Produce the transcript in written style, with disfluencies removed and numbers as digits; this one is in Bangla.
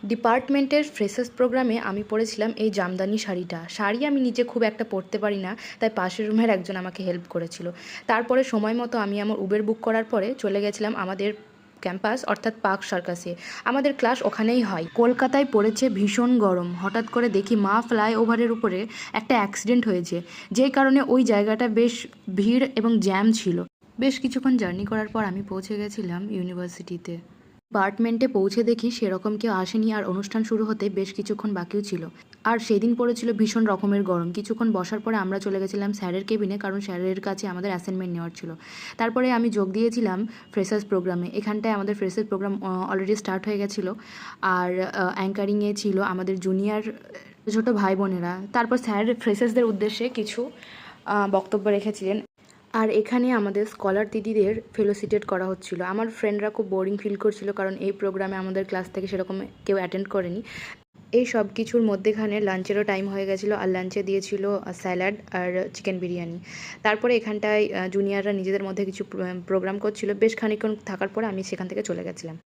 ডিপার্টমেন্টের ফ্রেশার্স প্রোগ্রামে আমি পরেছিলাম এই জামদানি শাড়িটা। শাড়ি আমি নিজে খুব একটা পরতে পারি না, তাই পাশের রুমের একজন আমাকে হেল্প করেছিল। তারপরে সময় মতো আমি আমার উবের বুক করার পরে চলে গেছিলাম আমাদের ক্যাম্পাস অর্থাৎ পার্ক সার্কাসে। আমাদের ক্লাস ওখানেই হয়। কলকাতায় পড়েছে ভীষণ গরম। হঠাৎ করে দেখি ফ্লাইওভারের উপরে একটা অ্যাক্সিডেন্ট হয়েছে, যেই কারণে ওই জায়গাটা বেশ ভিড় এবং জ্যাম ছিল। বেশ কিছুক্ষণ জার্নি করার পর আমি পৌঁছে গেছিলাম ইউনিভার্সিটিতে। ডিপার্টমেন্টে পৌঁছে দেখি সেরকম কেউ আসেনি, আর অনুষ্ঠান শুরু হতে বেশ কিছুক্ষণ বাকিও ছিল। আর সেদিন পড়েছিল ভীষণ রকমের গরম। কিছুক্ষণ বসার পরে আমরা চলে গেছিলাম স্যারের কেবিনে, কারণ স্যারের কাছে আমাদের অ্যাসাইনমেন্ট নেওয়ার ছিল। তারপরে আমি যোগ দিয়েছিলাম ফ্রেশার্স প্রোগ্রামে। এখানটায় আমাদের ফ্রেশার্স প্রোগ্রাম অলরেডি স্টার্ট হয়ে গেছিলো। আর অ্যাঙ্কারিংয়ে ছিল আমাদের জুনিয়র ছোটো ভাই বোনেরা। তারপর স্যার ফ্রেশার্সদের উদ্দেশ্যে কিছু বক্তব্য রেখেছিলেন। আর এখানে আমাদের স্কলার দিদিদের ফেলোসিটেট করা হচ্ছিল। আমার ফ্রেন্ডরা খুব বোরিং ফিল করছিল, কারণ এই প্রোগ্রামে আমাদের ক্লাস থেকে সেরকম কেউ অ্যাটেন্ড করেনি। এই সব কিছুর মধ্যেখানে লাঞ্চেরও টাইম হয়ে গেছিলো, আর লাঞ্চে দিয়েছিল স্যালাড আর চিকেন বিরিয়ানি। তারপরে এখানটায় জুনিয়ররা নিজেদের মধ্যে কিছু প্রোগ্রাম করছিল। বেশ খানিকক্ষণ থাকার পরে আমি সেখান থেকে চলে গেছিলাম।